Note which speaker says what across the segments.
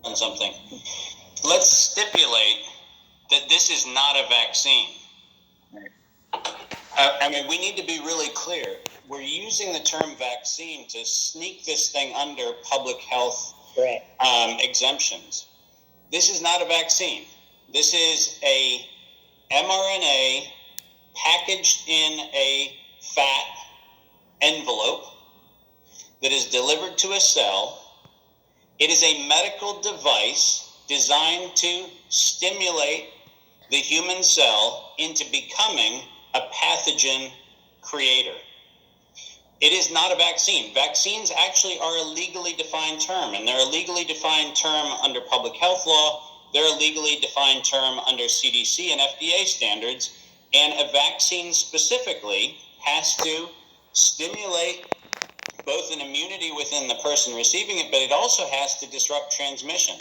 Speaker 1: on something. Let's stipulate that this is not a vaccine. I mean, we need to be really clear. We're using the term vaccine to sneak this thing under public health exemptions. This is not a vaccine. This is a mRNA packaged in a fat envelope that is delivered to a cell. It is a medical device designed to stimulate the human cell into becoming a pathogen creator. It is not a vaccine. Vaccines actually are a legally defined term, and they're a legally defined term under public health law. They're a legally defined term under CDC and FDA standards, and a vaccine specifically has to stimulate both an immunity within the person receiving it, but it also has to disrupt transmission.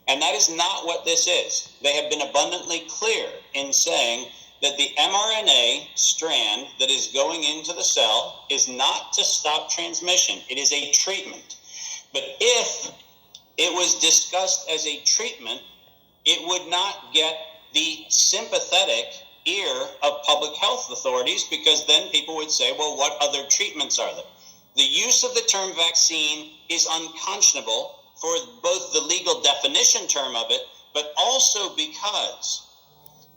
Speaker 1: And that is not what this is. They have been abundantly clear in saying that the mRNA strand that is going into the cell is not to stop transmission. It is a treatment. But if it was discussed as a treatment, it would not get the sympathetic ear of public health authorities, because then people would say, well, what other treatments are there? The use of the term vaccine is unconscionable for both the legal definition term of it, but also because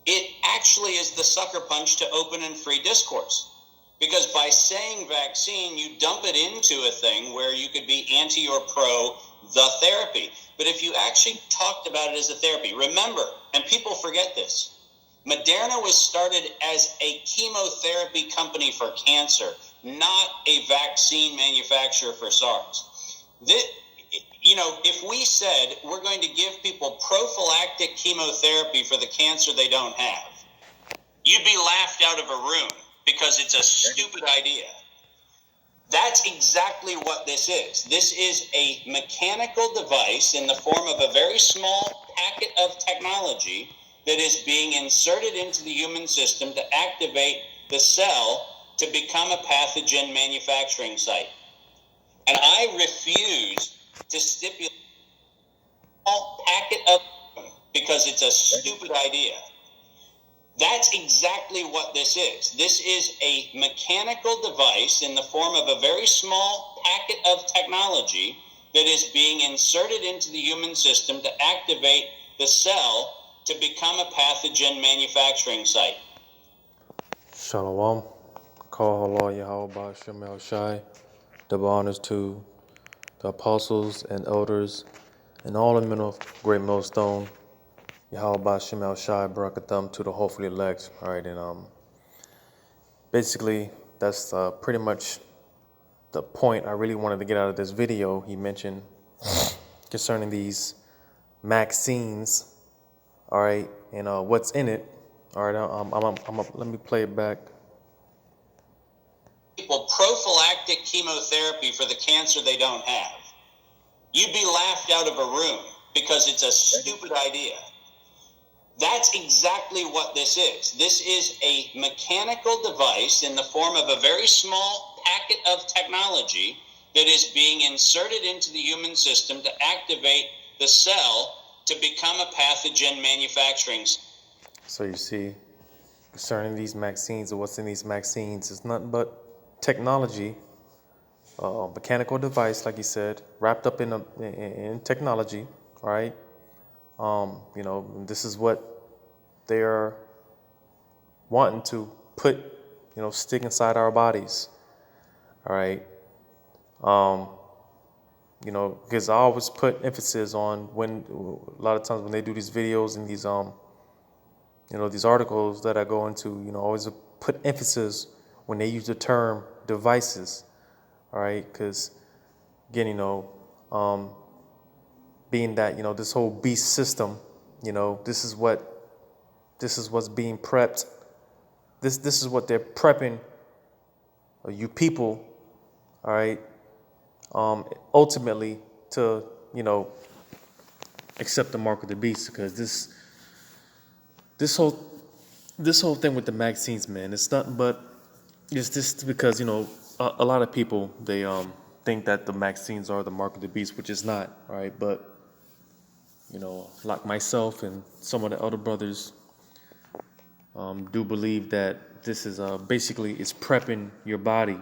Speaker 1: it actually is the sucker punch to open and free discourse. Because by saying vaccine, you dump it into a thing where you could be anti or pro the therapy. But if you actually talked about it as a therapy, remember, and people forget this, Moderna was started as a chemotherapy company for cancer, not a vaccine manufacturer for SARS. If we said we're going to give people prophylactic chemotherapy for the cancer they don't have, you'd be laughed out of a room because it's a stupid idea. That's exactly what this is. This is a mechanical device in the form of a very small packet of technology that is being inserted into the human system to activate the cell to become a pathogen manufacturing site. And I refuse to stipulate a small packet of because it's a stupid idea. That's exactly what this is. This is a mechanical device in the form of a very small packet of technology that is being inserted into the human system to activate the cell to become a pathogen manufacturing site.
Speaker 2: Shalom. Call Allah Yahweh Shem El Shai. Double honors to the apostles and elders and all the men of Great Millstone. Yahweh Shem El Shai, Barakatham to the hopefully elect. All right, and basically that's pretty much the point I really wanted to get out of this video. He mentioned concerning these vaccines. All right, and what's in it. All right, let me play it back.
Speaker 1: People prophylactic chemotherapy for the cancer they don't have. You'd be laughed out of a room because it's a stupid idea. That's exactly what this is. This is a mechanical device in the form of a very small packet of technology that is being inserted into the human system to activate the cell to become a pathogen manufacturing.
Speaker 2: So you see, concerning these vaccines or what's in these vaccines, it's nothing but technology, mechanical device, like you said, wrapped up in technology. All right, this is what they're wanting to put, stick inside our bodies. All right, because I always put emphasis on when a lot of times when they do these videos and these these articles that I go into, always put emphasis when they use the term devices, all right? Because, again, being that, this whole beast system, this is what's being prepped. This is what they're prepping you people, all right, ultimately to, accept the mark of the beast. Because this whole thing with the vaccines, man, it's nothing but it's just because a lot of people they think that the vaccines are the mark of the beast, which is not, all right. But like myself and some of the other brothers do believe that this is basically it's prepping your body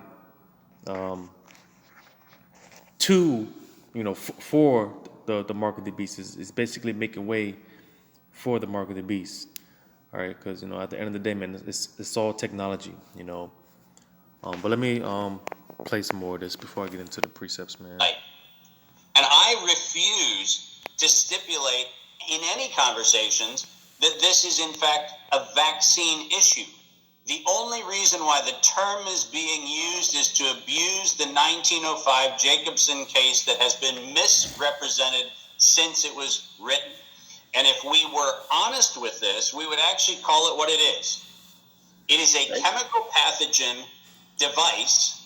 Speaker 2: to, for the mark of the beast. Is basically making way for the mark of the beast. All right, because at the end of the day, man, it's all technology. But let me play some more of this before I get into the precepts, man.
Speaker 1: Right. And I refuse to stipulate in any conversations that this is in fact a vaccine issue. The only reason why the term is being used is to abuse the 1905 Jacobson case that has been misrepresented since it was written. And if we were honest with this, we would actually call it what it is. It is a chemical pathogen device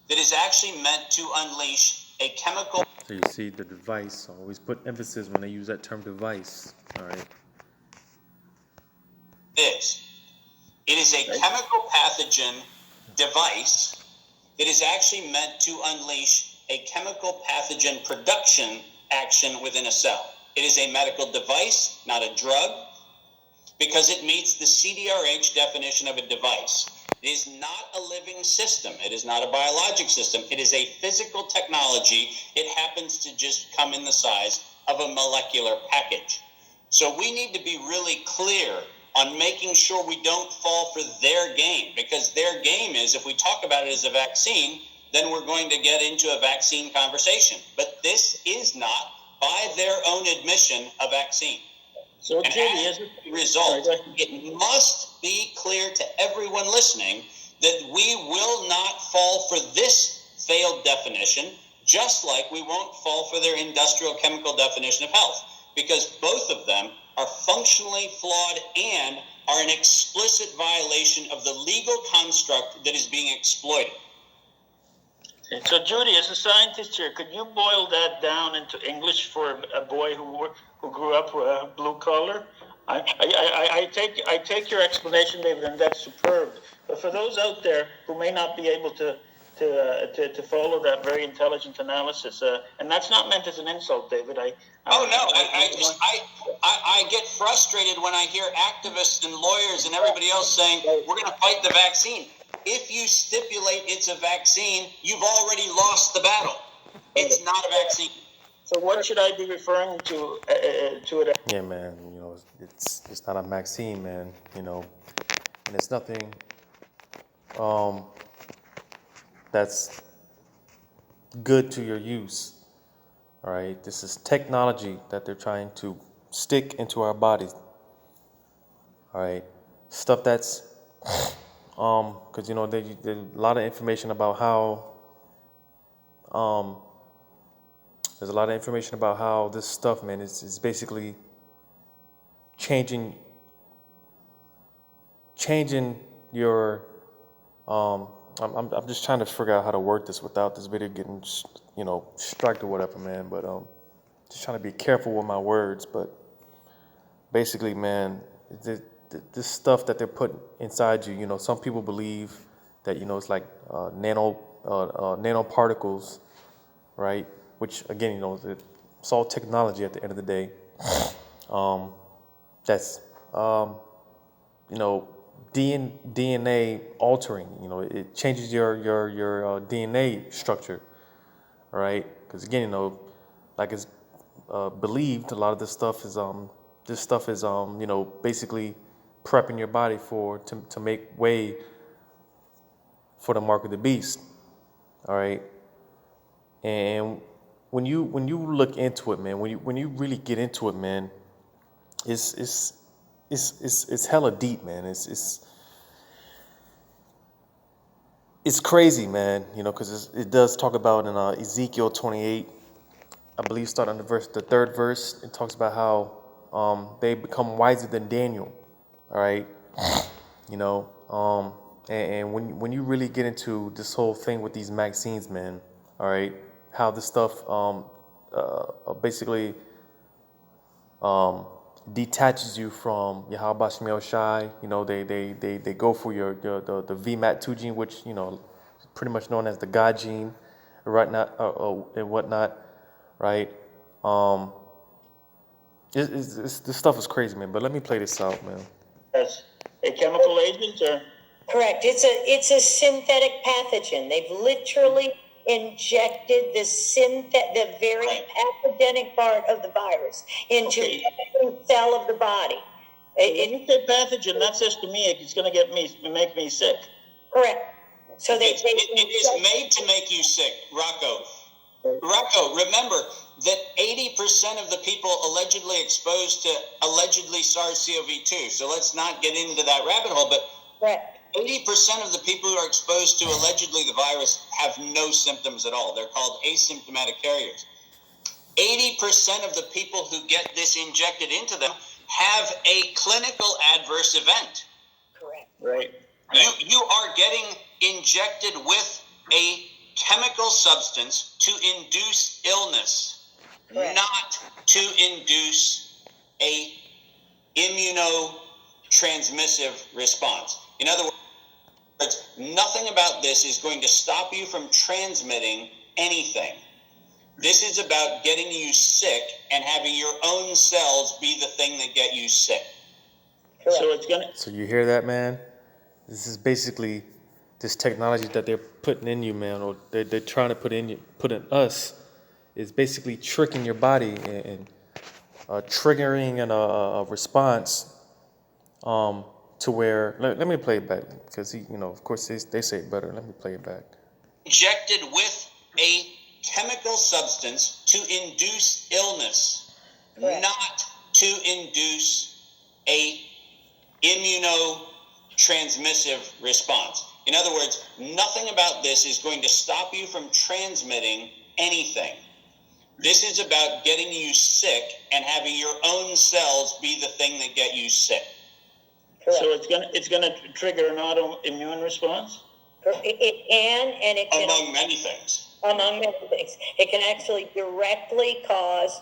Speaker 1: that is actually meant to unleash a chemical.
Speaker 2: So you see the device. I always put emphasis when they use that term device. All right.
Speaker 1: It is a chemical pathogen device that is actually meant to unleash a chemical pathogen production action within a cell. It is a medical device, not a drug, because it meets the CDRH definition of a device. It is not a living system. It is not a biologic system. It is a physical technology. It happens to just come in the size of a molecular package. So we need to be really clear on making sure we don't fall for their game, because their game is if we talk about it as a vaccine, then we're going to get into a vaccine conversation. But this is not, by their own admission, a vaccine.
Speaker 3: So,
Speaker 1: and
Speaker 3: Judy,
Speaker 1: as a result, it must be clear to everyone listening that we will not fall for this failed definition, just like we won't fall for their industrial chemical definition of health, because both of them are functionally flawed and are an explicit violation of the legal construct that is being exploited.
Speaker 3: So, Judy, as a scientist here, could you boil that down into English for a boy who grew up blue collar? I take your explanation, David, and that's superb. But for those out there who may not be able to follow that very intelligent analysis, and that's not meant as an insult, David. I
Speaker 1: get frustrated when I hear activists and lawyers and everybody else saying we're going to fight the vaccine. If you stipulate it's a vaccine, you've already lost the battle. It's not a vaccine.
Speaker 3: So what should I be referring to it?
Speaker 2: Yeah, man. It's not a vaccine, man. And it's nothing that's good to your use. All right. This is technology that they're trying to stick into our bodies. All right. Stuff that's because there's a lot of information about how there's a lot of information about how this stuff, man, is basically changing your I'm just trying to figure out how to work this without this video getting striked or whatever, man. But just trying to be careful with my words. But basically, man, this stuff that they're putting inside you, some people believe that it's like nanoparticles, right? Which again, it's all technology at the end of the day. That's DNA altering. It changes your DNA structure, all right? Because again, like it's believed, a lot of this stuff is basically prepping your body to make way for the mark of the beast, all right? And when you look into it, man, when you really get into it, man, it's hella deep, man. It's crazy, man. Because it does talk about in Ezekiel 28, I believe, starting on the third verse, it talks about how they become wiser than Daniel. All right, and when you really get into this whole thing with these vaccines, man, all right, how this stuff basically detaches you from Yahweh Shemel Shai. They go for the VMAT2 gene, which pretty much known as the God gene, and whatnot, right? This stuff is crazy, man. But let me play this out, man.
Speaker 3: As a chemical agent, or
Speaker 4: Correct. It's a synthetic pathogen. They've literally injected the very pathogenic part of the virus into
Speaker 3: Okay.
Speaker 4: every cell of the body.
Speaker 3: when you say pathogen, that says to me it's going to make me sick.
Speaker 4: Correct. So
Speaker 1: It is made to make you sick, Rocco. Rocco, remember that 80% of the people allegedly exposed to allegedly SARS-CoV-2. So let's not get into that rabbit hole, but
Speaker 4: correct.
Speaker 1: 80% of the people who are exposed to allegedly the virus have no symptoms at all. They're called asymptomatic carriers. 80% of the people who get this injected into them have a clinical adverse event.
Speaker 4: Correct.
Speaker 3: Right.
Speaker 1: You are getting injected with a chemical substance to induce illness,
Speaker 4: Correct.
Speaker 1: not to induce a immunotransmissive response. In other words, nothing about this is going to stop you from transmitting anything. This is about getting you sick and having your own cells be the thing that get you sick.
Speaker 4: Correct.
Speaker 3: So it's gonna.
Speaker 2: So you hear that, man? This is basically this technology that they're putting in you, man, or they're trying to put in us, is basically tricking your body and triggering a response to where let me play it back because of course they say it better. Let me play it back.
Speaker 1: Injected with a chemical substance to induce illness,
Speaker 4: Correct.
Speaker 1: not to induce a immunotransmissive response. In other words, nothing about this is going to stop you from transmitting anything. This is about getting you sick and having your own cells be the thing that get you sick.
Speaker 4: Correct.
Speaker 3: So it's gonna trigger an autoimmune response.
Speaker 4: It can, and it can,
Speaker 1: Among many things.
Speaker 4: among many things. It can actually directly cause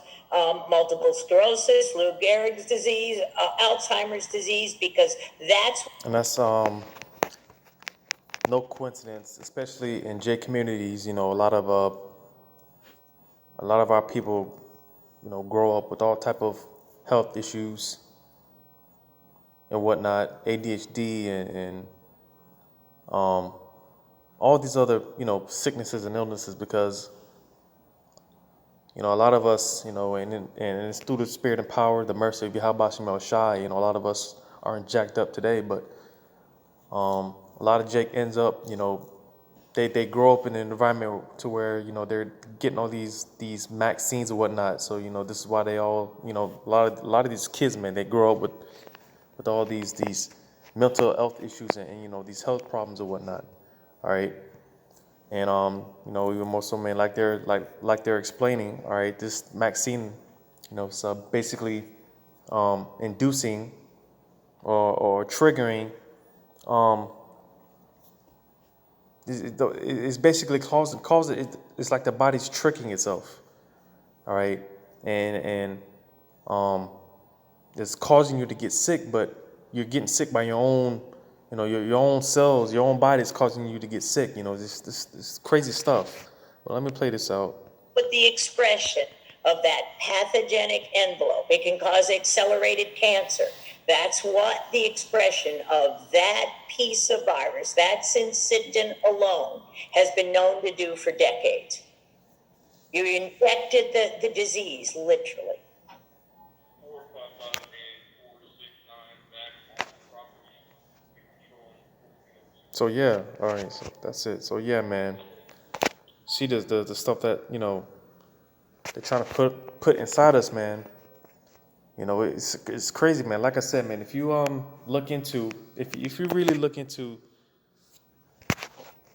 Speaker 4: multiple sclerosis, Lou Gehrig's disease, Alzheimer's disease, because that's
Speaker 2: no coincidence, especially in J communities. A lot of our people, grow up with all type of health issues and whatnot, ADHD and all these other sicknesses and illnesses because a lot of us and it's through the spirit and power, the mercy of Yahweh Shem Shai, a lot of us aren't jacked up today, but a lot of Jake ends up they grow up in an environment to where they're getting all these vaccines and whatnot. So this is why they all a lot of these kids, man, they grow up with all these mental health issues and these health problems and whatnot. All right, and even more so, man, like they're explaining. All right, this vaccine, so basically inducing or triggering. It's basically causing it's like the body's tricking itself, all right, and it's causing you to get sick, but you're getting sick by your own, your own cells, your own body is causing you to get sick. This crazy stuff. Well, let me play this out.
Speaker 4: with the expression of that pathogenic envelope. It can cause accelerated cancer. That's what the expression of that piece of virus, that syncytin alone, has been known to do for decades. You infected the disease, literally.
Speaker 2: So yeah, all right, so that's it. So yeah, man. See the stuff that they're trying to put inside us, man. It's crazy, man. Like I said, man, if you look into if you really look into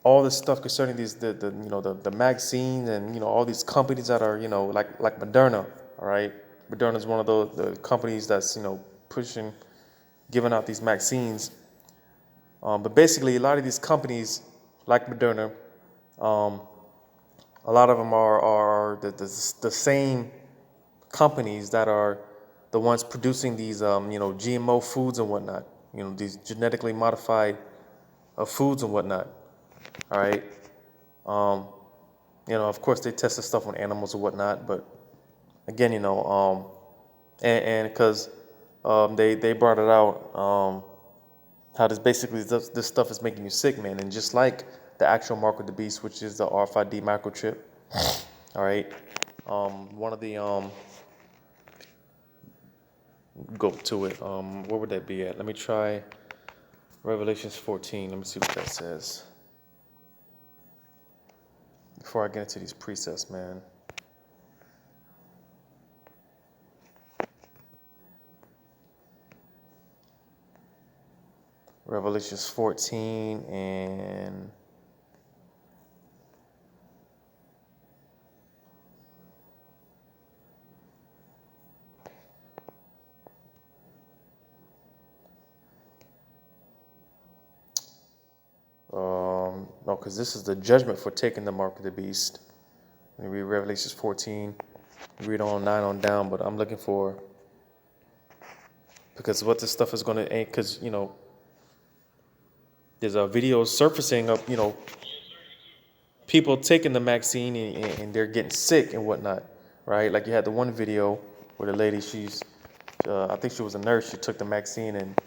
Speaker 2: all this stuff concerning the vaccines and all these companies that are like Moderna, all right. Moderna is one of the companies that's pushing, giving out these vaccines. But basically, a lot of these companies like Moderna, a lot of them are the same companies that are the ones producing these GMO foods and whatnot. These genetically modified foods and whatnot. All right. Of course they test the stuff on animals and whatnot, but again, and because they brought it out, how this stuff is making you sick, man. And just like the actual mark of the beast, which is the RFID microchip, all right. One of the go to it. Where would that be at? Let me try Revelations 14. Let me see what that says. Before I get into these precepts, man. Revelations 14 and no, because this is the judgment for taking the mark of the beast. Let me read Revelations 14, read on 9 on down, but I'm looking for, because what this stuff is going to, because, there's a video surfacing of, people taking the vaccine and they're getting sick and whatnot, right? Like you had the one video where the lady, I think she was a nurse, she took the vaccine and,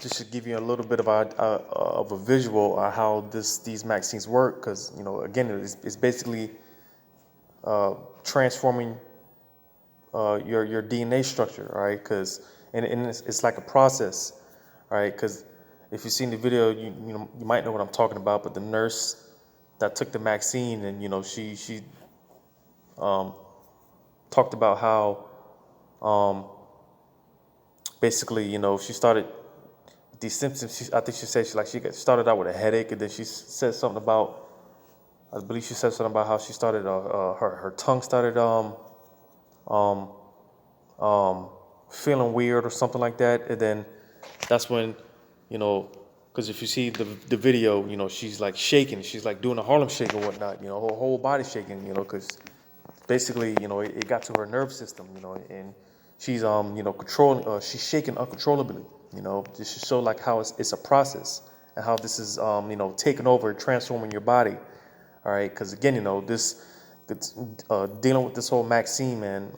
Speaker 2: just to give you a little bit of a visual of how these vaccines work, because again, it's basically transforming your DNA structure, right? Because and it's like a process, right? Because if you've seen the video, you might know what I'm talking about. But the nurse that took the vaccine, and she talked about how basically she started these symptoms. I think she said she started out with a headache, and then she said something about, I believe she said something about how she started her tongue started feeling weird or something like that. And then that's when, because if you see the video, she's like shaking, she's like doing a Harlem shake or whatnot, her whole body shaking, because basically, it got to her nerve system, and she's controlling, she's shaking uncontrollably, just to show like how it's a process and how this is taking over, transforming your body. All right, because again, this dealing with this whole vaccine, man.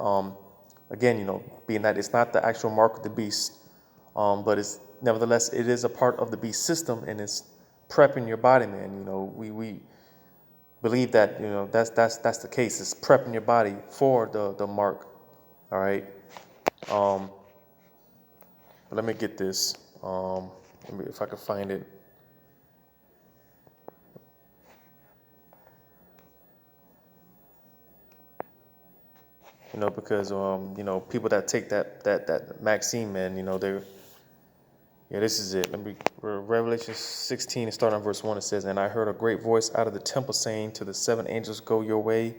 Speaker 2: Again, being that it's not the actual mark of the beast, but it's nevertheless it is a part of the beast system, and it's prepping your body, man. We believe that that's the case. It's prepping your body for the mark. All right. But let me get this. Let me, if I can find it. Because people that take that vaccine, man, they're, yeah, this is it. Let me, Revelation 16, starting on verse 1, it says, "And I heard a great voice out of the temple saying to the seven angels, go your ways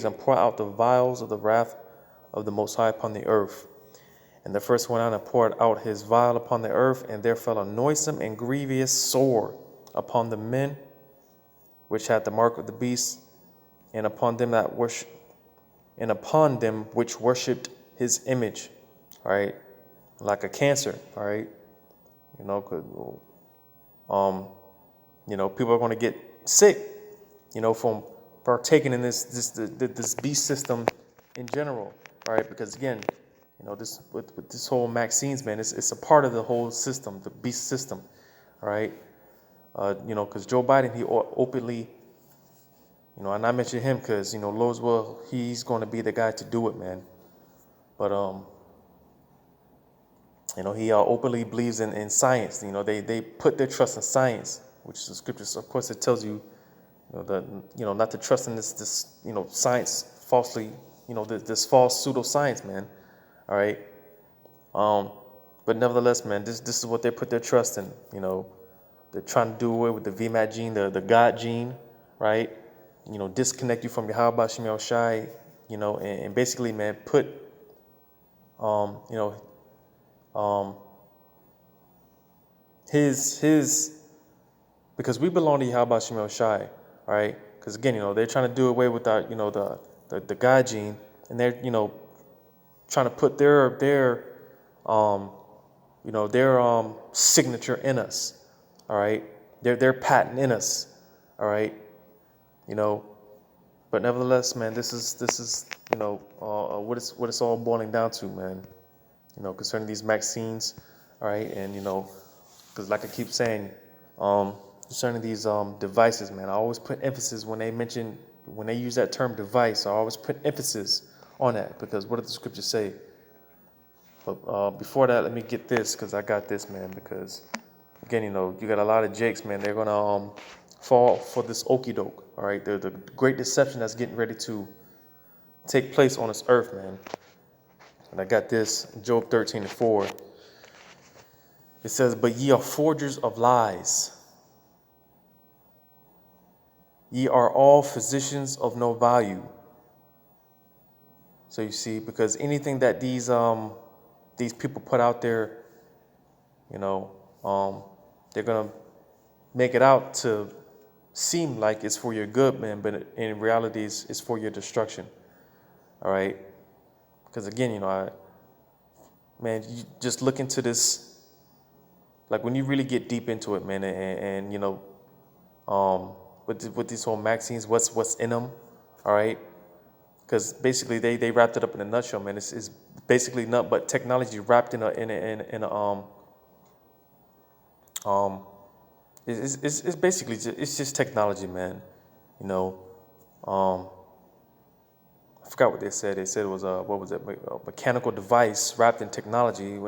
Speaker 2: and pour out the vials of the wrath of the Most High upon the earth. And the first went out and poured out his vial upon the earth, and there fell a noisome and grievous sword upon the men which had the mark of the beast, and upon them which worshipped his image." All right, like a cancer. All right, people are going to get sick, from partaking in this beast system in general. All right, because again, this with this whole vaccines, man, it's a part of the whole system, the beast system. All right, because Joe Biden, he openly, and I mentioned him because, Lord's will, he's going to be the guy to do it, man. But, he openly believes in science. They put their trust in science, which the scriptures, of course, it tells you, that, not to trust in this science falsely, this false pseudoscience, man. All right. But nevertheless, man, this is what they put their trust in. They're trying to do away with the VMAT gene, the God gene, right? Disconnect you from your Yahweh Shem Shai, and basically, man, put, his, because we belong to Yahweh Shem Shai, right? Because again, they're trying to do away with our, the God gene, and they're, trying to put their signature in us, all right? Their patent in us, all right? But But nevertheless, man, this is what it's all boiling down to, man. Concerning these vaccines, all right, and because like I keep saying, concerning these devices, man, I always put emphasis when they use that term device. I always put emphasis on that because what does the scripture say? But before that, let me get this because I got this, man. Because again, you got a lot of jakes, man. They're gonna fall for this okie doke. All right, the great deception that's getting ready to take place on this earth, man. And I got this, Job 13:4. It says, "But ye are forgers of lies. Ye are all physicians of no value." So you see, because anything that these people put out there, they're gonna make it out to seem like it's for your good, man, but in reality, it's for your destruction. All right, because again, you just look into this, like when you really get deep into it, man, and with these whole magazines, what's in them, all right? Because basically they wrapped it up in a nutshell, man. It's basically nothing but technology wrapped in a it's basically it's just technology, man. I forgot what they said. They said it was what was it? A mechanical device wrapped in technology.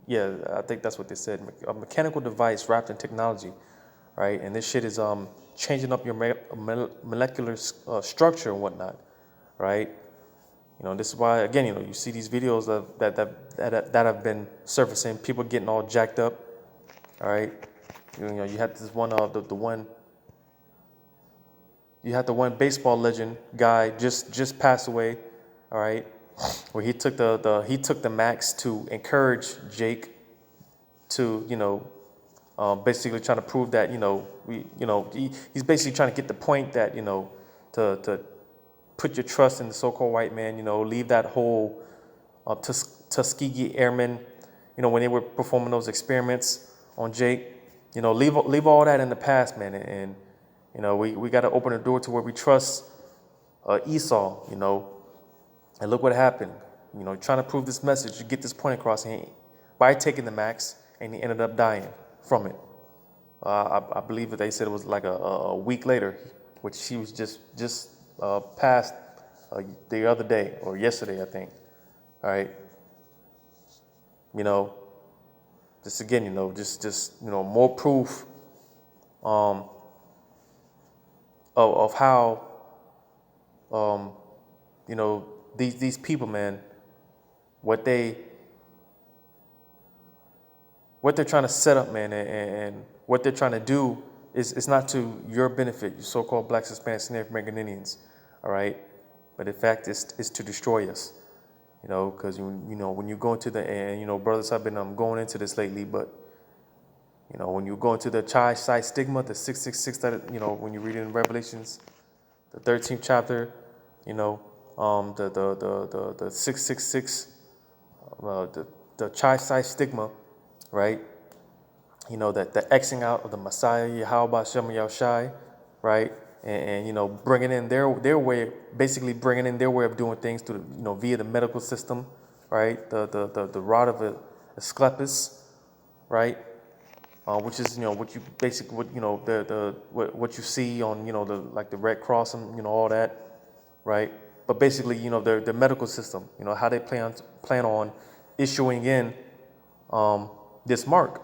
Speaker 2: Yeah, I think that's what they said. A mechanical device wrapped in technology, right? And this shit is changing up your molecular structure and whatnot, right? This is why again, you see these videos that have been surfacing, people getting all jacked up, all right? You had this one you had the one baseball legend guy just passed away, all right, where he took the max to encourage Jake to basically trying to prove that he's basically trying to get the point that to put your trust in the so-called white man, leave that whole Tuskegee Airmen, when they were performing those experiments on Jake, leave all that in the past, man, and we got to open the door to where we trust Esau, and look what happened. Trying to prove this message, you get this point across, and by taking the max, and he ended up dying from it. I believe that they said it was like a week later, which he was just passed the other day or yesterday, I think. All right. Just again, just more proof of how these people, man, what they're trying to set up, man, and what they're trying to do is not to your benefit, you so-called blacks, Hispanics, Native American Indians, all right? But in fact, it's to destroy us, because when you go into and brothers have been going into this lately, but when you go into the chi psi stigma, the 666 that when you read it in Revelations, the 13th chapter, the 666, the chi psi stigma, right? That the Xing out of the Messiah, Yahweh Shem Yahushai, right? And bringing in their way, basically bringing in their way of doing things to via the medical system, right? The rod of Asclepius, right? Which is what you basically what you see on the Red Cross and all that, right? But basically the medical system, how they plan on issuing in this mark,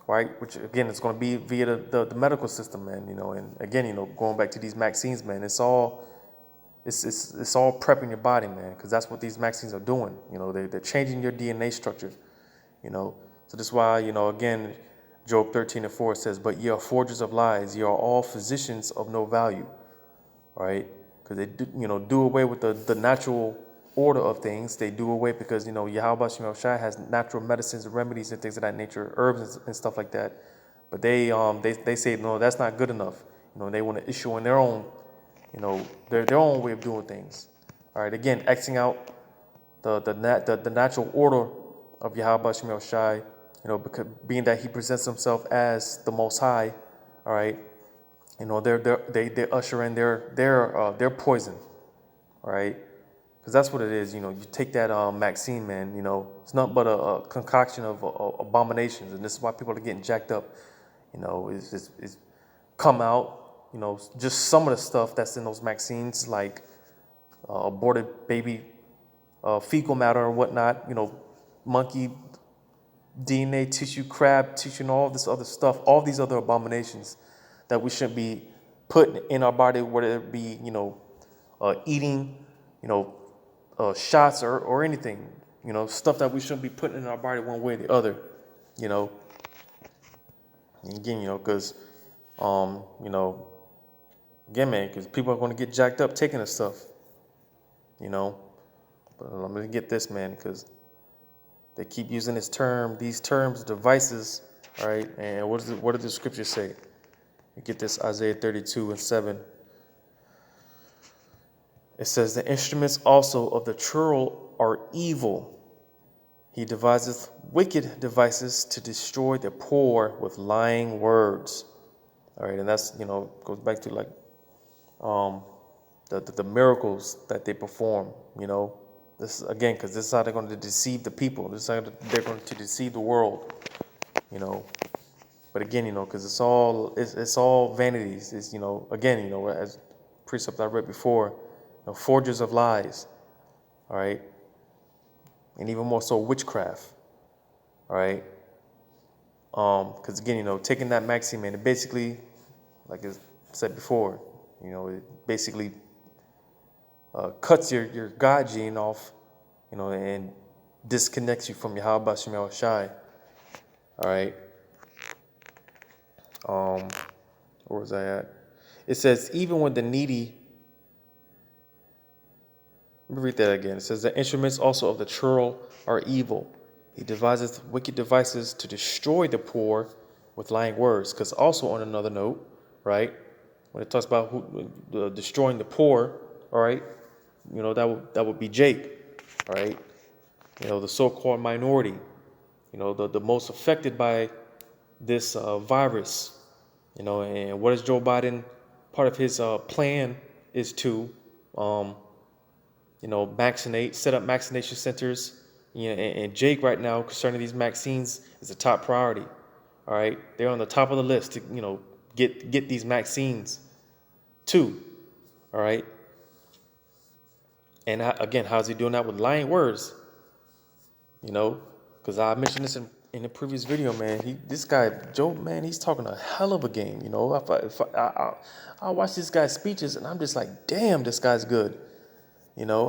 Speaker 2: right? Which again is going to be via the medical system, man. And again going back to these vaccines, man, it's all prepping your body, man, because that's what these vaccines are doing. They're changing your DNA structure, So that's why again. Job 13:4 says, "But ye are forgers of lies, ye are all physicians of no value." All right? Because they do away with the natural order of things. They do away because Yahweh Shem Shai has natural medicines and remedies and things of that nature, herbs and stuff like that. But they say no, that's not good enough. They want to issue in their own, their own way of doing things. All right, again, Xing out the natural order of Yahweh Shem Shai. Because being that he presents himself as the Most High, all right, You know, they usher in their poison, right? Because that's what it is. You know, you take that vaccine, man. You know, it's nothing but a concoction of abominations, and this is why people are getting jacked up. You know, it's come out. You know, just some of the stuff that's in those vaccines, like aborted baby fecal matter or whatnot. You know, monkey DNA tissue, crab tissue, and all this other stuff. All these other abominations that we shouldn't be putting in our body, whether it be, you know, eating, you know, shots or anything, you know, stuff that we shouldn't be putting in our body one way or the other, you know. And again, you know, because, you know, again, man, because people are going to get jacked up taking this stuff, you know. But let me get this, man, because they keep using these terms, devices, all right. And what does the scripture say? You get this, Isaiah 32:7. It says, the instruments also of the churl are evil. He deviseth wicked devices to destroy the poor with lying words. All right, and that's, you know, goes back to like the miracles that they perform, you know. This again, because this is how they're going to deceive the people. This is how they're going to deceive the world, you know. But again, you know, because it's all vanities. It's, you know, again, you know, as precept I read before, you know, forgers of lies, all right, and even more so witchcraft, all right. Because again, you know, taking that maxim, man, it basically, like I said before, you know, it basically cuts your God gene off, you know, and disconnects you from Yahweh Shem Yahweh Shai, all right. Where was I at? It says, even when the needy, let me read that again. It says, the instruments also of the churl are evil. He deviseth wicked devices to destroy the poor with lying words. Because also on another note, right, when it talks about destroying the poor, all right, you know, that would be Jake, all right, you know, the so-called minority, you know, the most affected by this virus, you know. And what is Joe Biden? Part of his plan is to, you know, set up vaccination centers. You know, and Jake right now concerning these vaccines is a top priority. All right, they're on the top of the list to, you know, get these vaccines too. All right, and again, how's he doing that with lying words? You know, because I mentioned this in the previous video, man. This guy Joe, man, he's talking a hell of a game. You know, I watch this guy's speeches and I'm just like, damn, this guy's good. You know,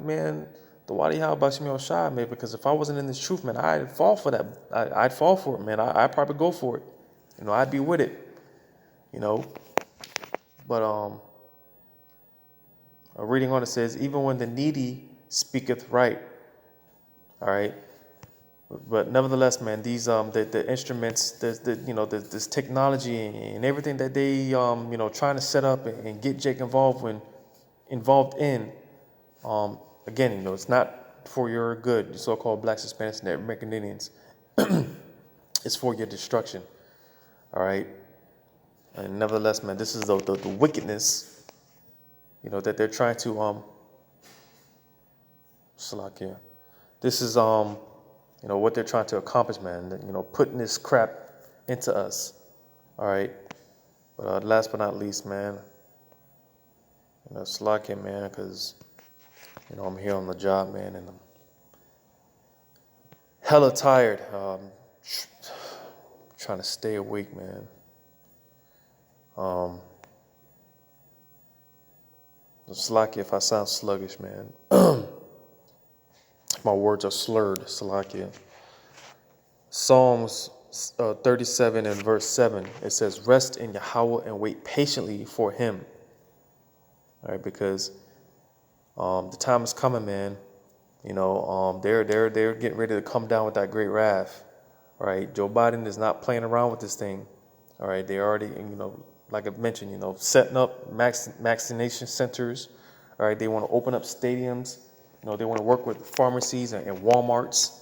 Speaker 2: man, the Wadi How Bashim El Shah, man, because if I wasn't in this truth, man, I'd fall for that. I'd fall for it, man. I'd probably go for it. You know, I'd be with it. You know, but a reading on it says, even when the needy speaketh right, all right. But nevertheless, man, these the instruments, this technology and everything that they you know, trying to set up and get Jake involved in. Again, you know, it's not for your good, so-called blacks, Hispanics, and American Indians. It's for your destruction. All right. And nevertheless, man, this is the wickedness, you know, that they're trying to Salakia. This is you know, what they're trying to accomplish, man. That, you know, putting this crap into us. All right. But last but not least, man, you know, Salakia, man, because, you know, I'm here on the job, man, and I'm hella tired. Trying to stay awake, man. Salakia if I sound sluggish, man. My words are slurred, Salakia. Psalms 37 and verse 7, it says, rest in Yahweh and wait patiently for him. All right, because the time is coming, man. You know, they're getting ready to come down with that great wrath. All right, Joe Biden is not playing around with this thing. All right, they already, you know, like I mentioned, you know, setting up vaccination centers. All right, they want to open up stadiums. You know, they want to work with pharmacies and Walmarts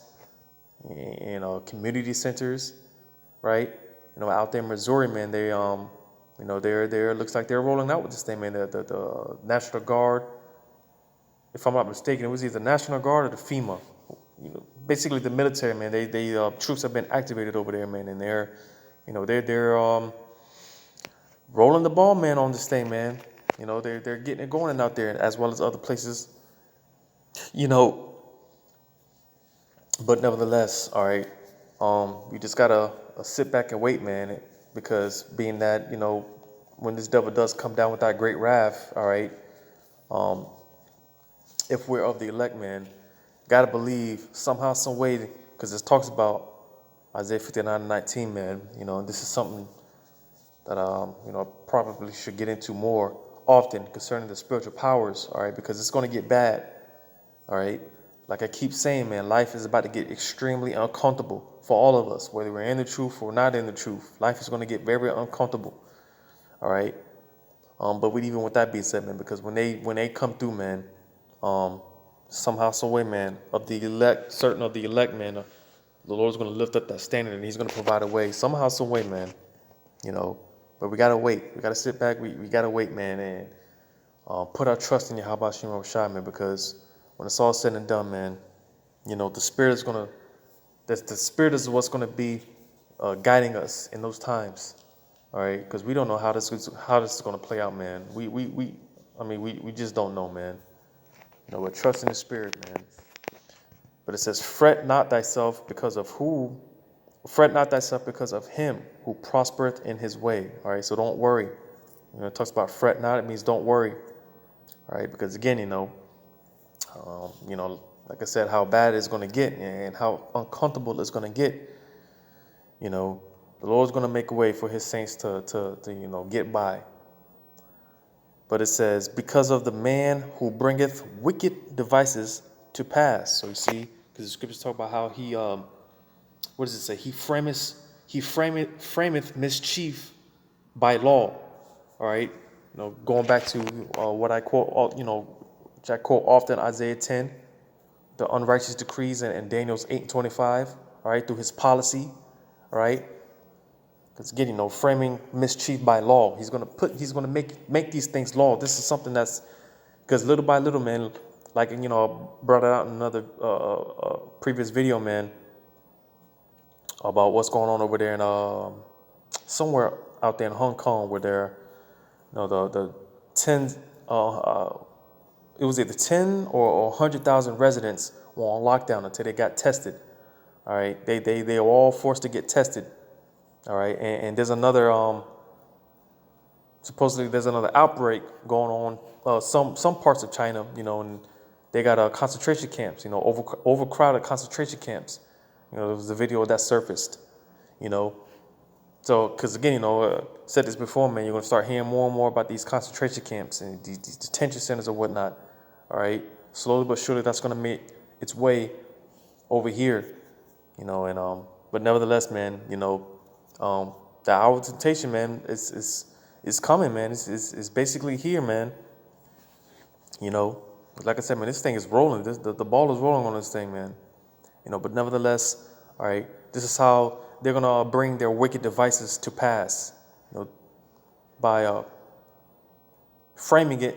Speaker 2: and community centers. Right, you know, out there in Missouri, man, they You know, they're looks like they're rolling out with this thing, man. The National Guard, if I'm not mistaken, it was either National Guard or the FEMA. You know, basically the military, man. They troops have been activated over there, man, and they're rolling the ball, man, on this thing, man. You know, they're getting it going out there, as well as other places. You know, but nevertheless, all right. We just gotta sit back and wait, man, because being that, you know, when this devil does come down with that great wrath, all right. Um, if we're of the elect, man, gotta believe somehow, some way, because it talks about Isaiah 59:19, man. You know, and this is something that you know, probably should get into more often concerning the spiritual powers, all right, because it's going to get bad, all right. Like I keep saying, man, life is about to get extremely uncomfortable for all of us, whether we're in the truth or not in the truth. Life is going to get very uncomfortable, all right. But even with that being said, man, because when they come through, man, somehow, some way, man, of the elect, certain of the elect, man, the Lord's going to lift up that standard and He's going to provide a way, somehow, some way, man. You know, but we gotta wait. We gotta sit back. We gotta wait, man, and put our trust in Yahweh Shem Rashai, man, because when it's all said and done, man, you know, the Spirit is gonna. The Spirit is what's gonna be guiding us in those times. All right, because we don't know how this is gonna play out, man. We just don't know, man. You know, we're trusting the Spirit, man. But it says, "Fret not thyself because of who." Fret not thyself because of him who prospereth in his way. All right, so don't worry. You know, it talks about fret not. It means don't worry. All right, because again, you know, like I said, how bad it's going to get and how uncomfortable it's going to get. You know, the Lord's going to make a way for His saints to you know, get by. But it says, because of the man who bringeth wicked devices to pass. So you see, because the scriptures talk about how he what does it say? He frameth mischief by law. All right. You know, going back to what I quote, which I quote often, Isaiah 10, the unrighteous decrees, and Daniel's 8:25. All right, through his policy. All right. Because again, you know, framing mischief by law. He's gonna make these things law. This is something that's, because little by little, man, like, you know, I brought it out in another previous video, man, about what's going on over there in somewhere out there in Hong Kong, where they're, you know, the 10 it was either 10 or 100,000 residents were on lockdown until they got tested. All right, they were all forced to get tested. All right, and there's another supposedly there's another outbreak going on some parts of China, you know, and they got concentration camps, you know, overcrowded concentration camps. You know, there was a video that surfaced, you know. So, because again, you know, said this before, man, you're going to start hearing more and more about these concentration camps and these detention centers or whatnot. All right. Slowly but surely, that's going to make its way over here, you know. And, but nevertheless, man, you know, the hour of temptation, man, is coming, man. It's basically here, man. You know, like I said, man, this thing is rolling. The ball is rolling on this thing, man. You know, but nevertheless, all right, this is how they're going to bring their wicked devices to pass, you know, by framing it,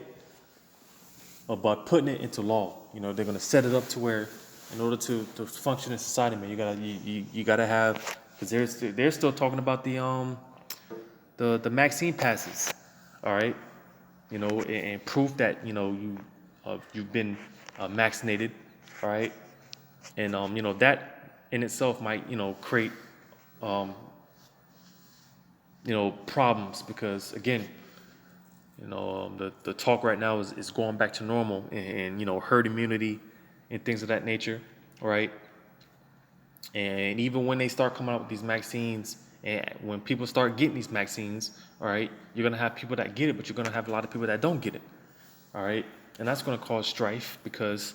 Speaker 2: or by putting it into law. You know, they're going to set it up to where, in order to function in society, man, you gotta have, because they're still talking about the vaccine passes, all right, you know, and proof that, you know, you've been vaccinated, all right, and you know, that in itself might, you know, create you know, problems, because again, you know, the talk right now is going back to normal, and you know, herd immunity and things of that nature, right? And even when they start coming out with these vaccines, and when people start getting these vaccines, all right, you're gonna have people that get it, but you're gonna have a lot of people that don't get it, all right, and that's gonna cause strife, because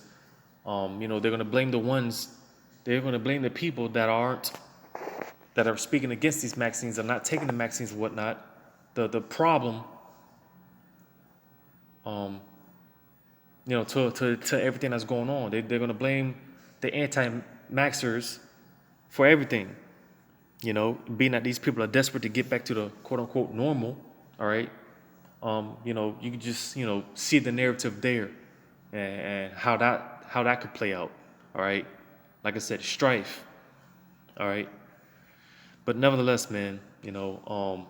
Speaker 2: you know, they're gonna blame the people that are speaking against these vaccines, are not taking the vaccines and whatnot. The problem, you know, to everything that's going on. They're going to blame the anti-maxers for everything, you know, being that these people are desperate to get back to the quote-unquote normal, all right, you know, you can just, you know, see the narrative there, and how that could play out, all right. Like I said, strife, all right. But nevertheless, man, you know,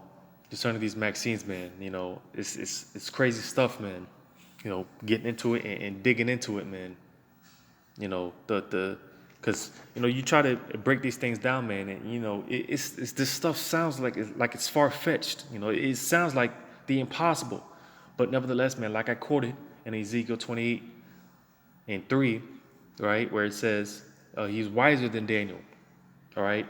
Speaker 2: concerning these vaccines, man, you know, it's crazy stuff, man. You know, getting into it and digging into it, man. You know, because you know, you try to break these things down, man, and you know, it's this stuff sounds like it's far fetched. You know, it sounds like the impossible, but nevertheless, man, like I quoted in Ezekiel 28:3, right, where it says he's wiser than Daniel, all right.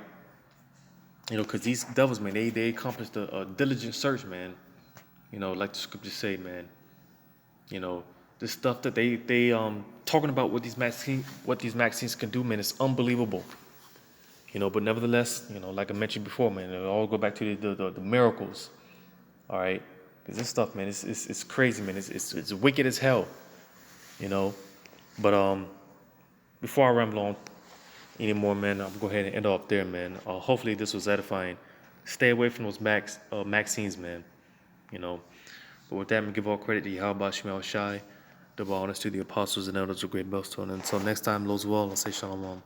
Speaker 2: You know, because these devils, man, they accomplished a diligent search, man. You know, like the scriptures say, man. You know, the stuff that they talking about what these vaccines can do, man, is unbelievable. You know, but nevertheless, you know, like I mentioned before, man, it all go back to the miracles. All right, because this stuff, man, it's crazy, man. It's wicked as hell. You know, but before I ramble on anymore, man, I'll go ahead and end off there, man. Hopefully this was edifying. Stay away from those vaccines, man. You know. But with that, I'm give all credit to Yahweh Shemel Shai, double honors to the apostles and elders of great millstone. And until next time, Lord's will, I'll say shalom.